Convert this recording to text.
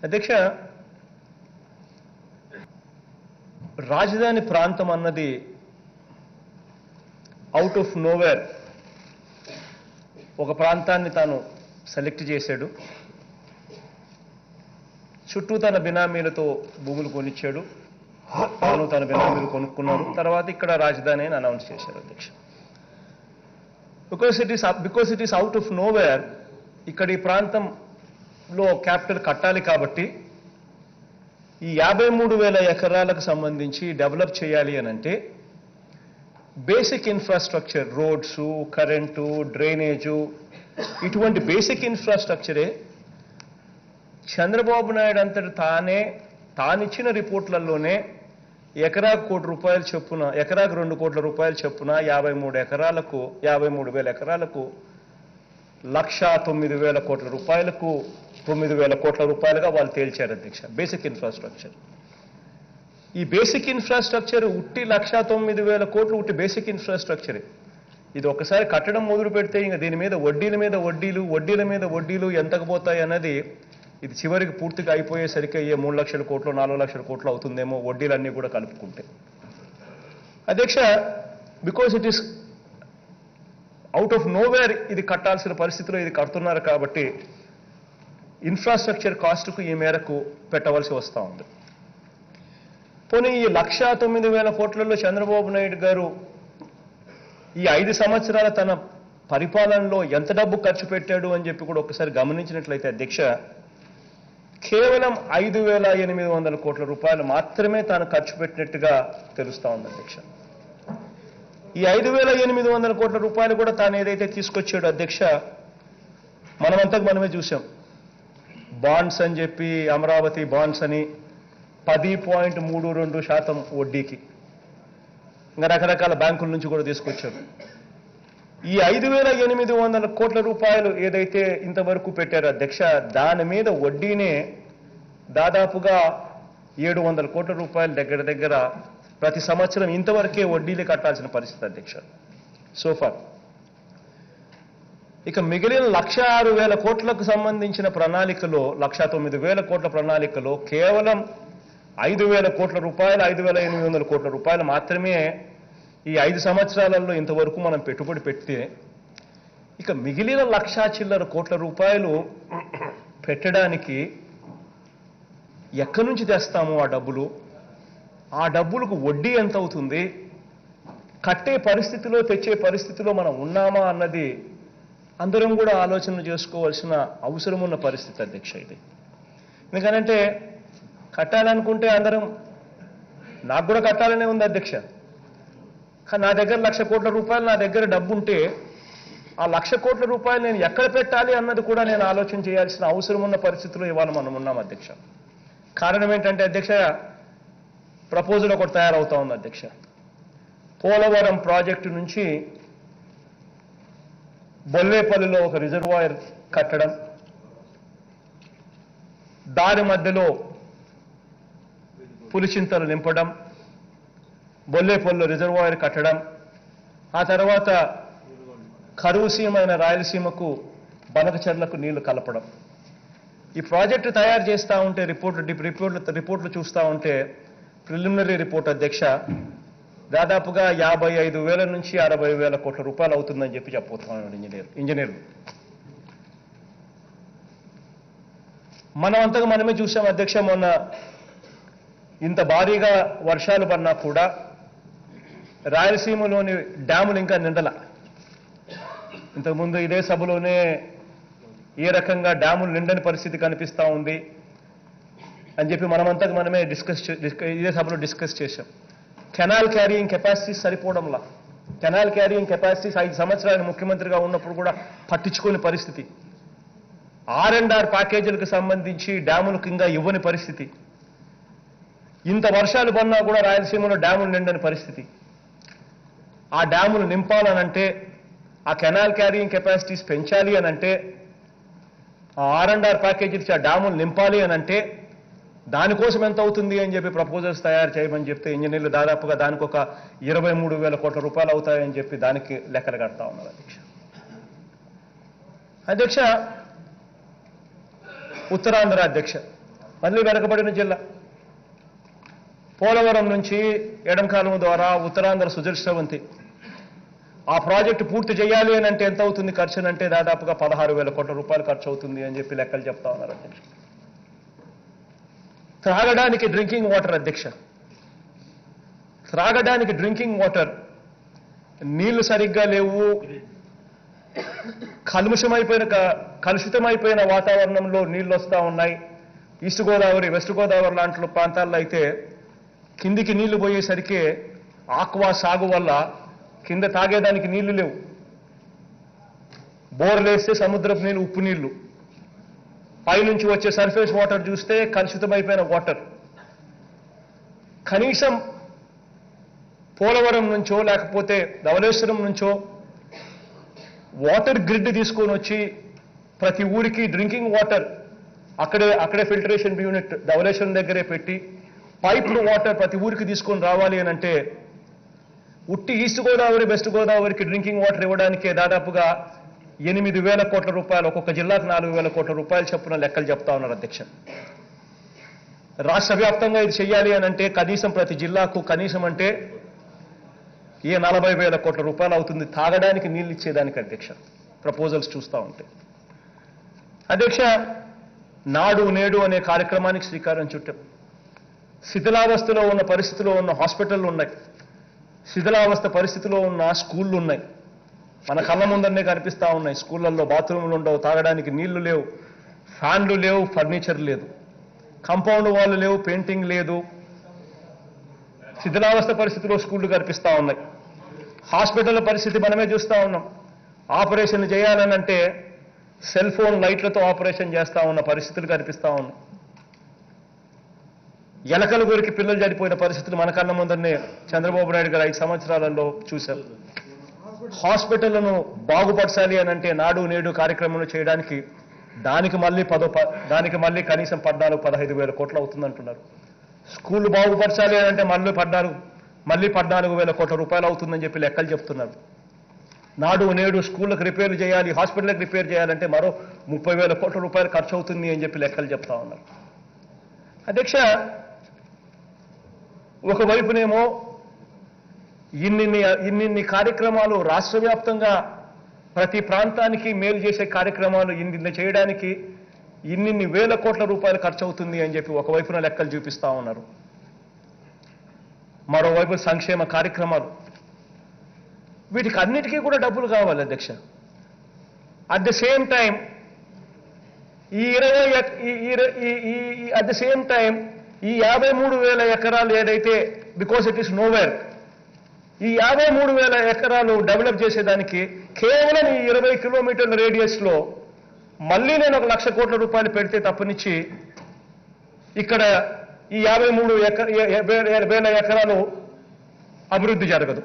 అధ్యక్ష, రాజధాని ప్రాంతం అన్నది అవుట్ ఆఫ్ నోవేర్ ఒక ప్రాంతాన్ని తాను సెలెక్ట్ చేశాడు. చుట్టూ తన బినామీలతో భూములు కొనిచ్చాడు, తాను తన బినామీలు కొనుక్కున్నారు. తర్వాత ఇక్కడ రాజధాని అని అనౌన్స్ చేశారు అధ్యక్ష. Because it is out of nowhere, ఇక్కడ ఈ ప్రాంతంలో క్యాపిటల్ కట్టాలి కాబట్టి ఈ 53,000 ఎకరాలకు సంబంధించి డెవలప్ చేయాలి అని అంటే basic infrastructure, roads, current, drainage, ఇటువంటి బేసిక్ ఇన్ఫ్రాస్ట్రక్చరే చంద్రబాబు నాయుడు అంతటి తానిచ్చిన రిపోర్ట్లలోనే ఎకరాకు ₹1,00,00,000 చొప్పున, ఎకరాకు ₹2 కోట్ల చొప్పున 53,000 ఎకరాలకు ₹1,09,000 కోట్లకు 9,000 కోట్ల రూపాయలుగా వాళ్ళు తేల్చారు అధ్యక్ష. బేసిక్ ఇన్ఫ్రాస్ట్రక్చర్, ఈ బేసిక్ ఇన్ఫ్రాస్ట్రక్చర్ ఉట్టి 1,09,000 కోట్లు ఉట్టి బేసిక్ ఇన్ఫ్రాస్ట్రక్చరే. ఇది ఒకసారి కట్టడం మొదలు పెడితే ఇంకా దీని మీద వడ్డీల మీద వడ్డీలు ఎంతకు పోతాయి అన్నది ఇది చివరికి పూర్తిగా అయిపోయేసరికి అయ్యే 3 లక్షల కోట్లు 4 లక్షల కోట్లు అవుతుందేమో వడ్డీలన్నీ కూడా కలుపుకుంటే. అధ్యక్ష, because it is out of nowhere ఇది కట్టాల్సిన పరిస్థితిలో ఇది కడుతున్నారు కాబట్టి ఇన్ఫ్రాస్ట్రక్చర్ కాస్ట్కు ఈ మేరకు పెట్టవలసి వస్తూ ఉంది. పోనీ ఈ 1,09,000 కోట్లలో చంద్రబాబు నాయుడు గారు ఈ 5 సంవత్సరాల తన పరిపాలనలో ఎంత డబ్బు ఖర్చు పెట్టాడు అని చెప్పి కూడా ఒకసారి గమనించినట్లయితే అధ్యక్ష, కేవలం 5,800 కోట్ల రూపాయలు మాత్రమే తాను ఖర్చు పెట్టినట్టుగా తెలుస్తా ఉంది అధ్యక్ష. ఈ 5,800 కోట్ల రూపాయలు కూడా తాను ఏదైతే తీసుకొచ్చాడో అధ్యక్ష, మనమే చూసాం. బాండ్స్ అని చెప్పి, అమరావతి బాండ్స్ అని 10.32% వడ్డీకి ఇంకా రకరకాల బ్యాంకుల నుంచి కూడా తీసుకొచ్చారు. ఈ 5,800 కోట్ల రూపాయలు ఏదైతే ఇంతవరకు పెట్టారో అధ్యక్ష, దాని మీద వడ్డీనే దాదాపుగా 700 కోట్ల రూపాయలు దగ్గర ప్రతి సంవత్సరం ఇంతవరకే వడ్డీలు కట్టాల్సిన పరిస్థితి అధ్యక్ష సోఫార్. ఇక మిగిలిన 106,000 కోట్లకు సంబంధించిన ప్రణాళికలో 109,000 కోట్ల ప్రణాళికలో కేవలం 5,000 కోట్ల రూపాయలు 5,800 కోట్ల రూపాయలు మాత్రమే ఈ 5 సంవత్సరాలలో ఇంతవరకు మనం పెట్టుబడి పెడితే ఇక మిగిలిన 1,00,000 చిల్లర కోట్ల రూపాయలు పెట్టడానికి ఎక్కడి నుంచి తెస్తాము ఆ డబ్బులు? ఆ డబ్బులకు వడ్డీ ఎంత అవుతుంది? కట్టే పరిస్థితిలో, తెచ్చే పరిస్థితిలో మనం ఉన్నామా అన్నది అందరం కూడా ఆలోచన చేసుకోవాల్సిన అవసరం ఉన్న పరిస్థితి అధ్యక్ష ఇది. ఎందుకనంటే కట్టాలనుకుంటే అందరం, నాకు కూడా కట్టాలనే ఉంది అధ్యక్ష, కానీ నా దగ్గర 1,00,000 కోట్ల రూపాయలు నా దగ్గర డబ్బు ఉంటే ఆ 1,00,000 కోట్ల రూపాయలు నేను ఎక్కడ పెట్టాలి అన్నది కూడా నేను ఆలోచన చేయాల్సిన అవసరం ఉన్న పరిస్థితిలో ఇవాళ మనం ఉన్నాం అధ్యక్ష. కారణం ఏంటంటే అధ్యక్ష, ప్రపోజల్ ఒకటి తయారవుతా ఉంది అధ్యక్ష. పోలవరం ప్రాజెక్టు నుంచి బొల్లేపల్లిలో ఒక రిజర్వాయర్ కట్టడం, దారి మధ్యలో పులిచింతలు నింపడం, బొల్లేపల్లిలో రిజర్వాయర్ కట్టడం, ఆ తర్వాత కరువు సీమైన రాయలసీమకు బనకచెర్లకు నీళ్లు కలపడం. ఈ ప్రాజెక్టు తయారు చేస్తూ ఉంటే రిపోర్ట్లు చూస్తూ ఉంటే ప్రిలిమినరీ రిపోర్ట్ అధ్యక్ష దాదాపుగా 55,000 నుంచి 60,000 కోట్ల రూపాయలు అవుతుందని చెప్పి చెప్పబోతున్నాడు ఇంజనీర్లు. మనం అంతగా మనమే చూసాం అధ్యక్ష, మొన్న ఇంత భారీగా వర్షాలు పడినా కూడా రాయలసీమలోని డ్యాములు ఇంకా నిండల. ఇంతకుముందు ఇదే సభలోనే ఏ రకంగా డ్యాములు నిండని పరిస్థితి కనిపిస్తూ ఉంది అని చెప్పి మనమంతగా మనమే ఇదే సభలో డిస్కస్ చేశాం. కెనాల్ క్యారియింగ్ కెపాసిటీస్ సరిపోవడంలా, కెనాల్ క్యారియింగ్ కెపాసిటీస్ 5 సంవత్సరాలు ముఖ్యమంత్రిగా ఉన్నప్పుడు కూడా పట్టించుకోని పరిస్థితి, R&R ప్యాకేజీలకు సంబంధించి డ్యాములకు ఇంకా ఇవ్వని పరిస్థితి, ఇంత వర్షాలు పడినా కూడా రాయలసీమలో డ్యాములు నిండని పరిస్థితి. ఆ డ్యాములు నింపాలనంటే, ఆ కెనాల్ క్యారియింగ్ కెపాసిటీస్ పెంచాలి అనంటే, ఆ R&R ప్యాకేజీకి ఆ డ్యాములు నింపాలి అనంటే దానికోసం ఎంత అవుతుంది అని చెప్పి ప్రపోజల్స్ తయారు చేయమని చెప్తే ఇంజనీర్లు దాదాపుగా దానికి ఒక 23,000 కోట్ల రూపాయలు అవుతాయని చెప్పి దానికి లెక్కలు కడతా ఉన్నారు అధ్యక్ష. అధ్యక్ష, ఉత్తరాంధ్ర అధ్యక్ష, మళ్ళీ వెనకబడిన జిల్లా. పోలవరం నుంచి ఎడంకాలం ద్వారా ఉత్తరాంధ్ర సుజలశ్రవంతి ఆ ప్రాజెక్టు పూర్తి చేయాలి అని అంటే ఎంత అవుతుంది ఖర్చు అంటే దాదాపుగా 16,000 కోట్ల రూపాయలు ఖర్చు అవుతుంది అని చెప్పి లెక్కలు చెప్తా ఉన్నారు అధ్యక్ష. త్రాగడానికి డ్రింకింగ్ వాటర్ అధ్యక్ష, త్రాగడానికి డ్రింకింగ్ వాటర్ నీళ్లు సరిగ్గా లేవు. కలుషితమైపోయిన వాతావరణంలో నీళ్లు వస్తూ ఉన్నాయి. ఈస్ట్ గోదావరి, వెస్ట్ గోదావరి లాంటి ప్రాంతాల్లో అయితే కిందికి నీళ్లు పోయేసరికి ఆక్వా సాగు వల్ల కింద తాగేదానికి నీళ్లు లేవు. బోర్లేస్తే సముద్రపు నీళ్లు, ఉప్పు నీళ్లు. పైనుంచి వచ్చే సర్ఫేస్ వాటర్ చూస్తే కలుషితమైపోయిన వాటర్. కనీసం పోలవరం నుంచో లేకపోతే ధవళేశ్వరం నుంచో వాటర్ గ్రిడ్ తీసుకొని వచ్చి ప్రతి ఊరికి డ్రింకింగ్ వాటర్ అక్కడే ఫిల్టరేషన్ యూనిట్ ధవళేశ్వరం దగ్గరే పెట్టి పైప్డ్ వాటర్ ప్రతి ఊరికి తీసుకొని రావాలి అని అంటే ఉట్టి ఈస్ట్ గోదావరి, వెస్ట్ గోదావరికి డ్రింకింగ్ వాటర్ ఇవ్వడానికే దాదాపుగా 8,000 కోట్ల రూపాయలు, ఒక్కొక్క జిల్లాకు 4,000 కోట్ల రూపాయలు చొప్పున లెక్కలు చెప్తా ఉన్నారు అధ్యక్ష. రాష్ట్ర వ్యాప్తంగా ఇది చేయాలి అని అంటే కనీసం ప్రతి జిల్లాకు కనీసం అంటే 40,000 కోట్ల రూపాయలు అవుతుంది తాగడానికి నీళ్ళు ఇచ్చేదానికి అధ్యక్ష. ప్రపోజల్స్ చూస్తూ ఉంటే అధ్యక్ష, నాడు నేడు అనే కార్యక్రమానికి శ్రీకారం చుట్టాం. శిథిలావస్థలో ఉన్న పరిస్థితిలో ఉన్న హాస్పిటళ్ళు ఉన్నాయి, శిథిలావస్థ పరిస్థితిలో ఉన్న స్కూళ్ళు ఉన్నాయి, మన కళ్ళ ముందరనే కనిపిస్తూ ఉన్నాయి. స్కూళ్ళల్లో బాత్రూములు ఉండవు, తాగడానికి నీళ్లు లేవు, ఫ్యాన్లు లేవు, ఫర్నిచర్ లేదు, కాంపౌండ్ వాళ్ళు లేవు, పెయింటింగ్ లేదు. శిథిలావస్థ పరిస్థితిలో స్కూళ్ళు కనిపిస్తూ ఉన్నాయి. హాస్పిటల్ పరిస్థితి మనమే చూస్తూ ఉన్నాం. ఆపరేషన్లు చేయాలనంటే సెల్ ఫోన్ లైట్లతో ఆపరేషన్ చేస్తూ ఉన్న పరిస్థితులు కనిపిస్తూ ఉన్నాయి. ఎలకల గురికి పిల్లలు చనిపోయిన పరిస్థితులు మన కళ్ళ ముందరనే చంద్రబాబు నాయుడు గారు 5 సంవత్సరాలలో చూశారు. హాస్పిటళ్లను బాగుపరచాలి అని అంటే నాడు నేడు కార్యక్రమంలో చేయడానికి దానికి మళ్ళీ కనీసం 14-15,000 కోట్లు అవుతుందంటున్నారు. స్కూళ్ళు బాగుపరచాలి అని అంటే మళ్ళీ 14,000 కోట్ల రూపాయలు అవుతుందని చెప్పి లెక్కలు చెప్తున్నారు. నాడు నేడు స్కూళ్ళకు రిపేర్లు చేయాలి, హాస్పిటల్కి రిపేర్ చేయాలంటే మరో 30,000 కోట్ల రూపాయలు ఖర్చు అవుతుంది అని చెప్పి లెక్కలు చెప్తా ఉన్నారు. అధ్యక్ష, ఒకవైపునేమో ఇన్నిన్ని కార్యక్రమాలు రాష్ట్ర వ్యాప్తంగా ప్రతి ప్రాంతానికి మేలు చేసే కార్యక్రమాలు ఇన్ని చేయడానికి ఇన్నిన్ని వేల కోట్ల రూపాయలు ఖర్చు అవుతుంది అని చెప్పి ఒకవైపున లెక్కలు చూపిస్తా ఉన్నారు. మరోవైపు సంక్షేమ కార్యక్రమాలు, వీటికి అన్నిటికీ కూడా డబ్బులు కావాలి అధ్యక్ష. అట్ ద సేమ్ టైం ఈ 53,000 ఎకరాలు ఏదైతే బికాస్ ఇట్ ఈస్ నోవేర్, ఈ 53,000 ఎకరాలు డెవలప్ చేసేదానికి కేవలం ఈ 20 కిలోమీటర్ల రేడియస్లో మళ్ళీ నేను 1,00,000 కోట్ల రూపాయలు పెడితే తప్పనిచ్చి ఇక్కడ ఈ 53,000 ఎకరాలు అభివృద్ధి జరగదు.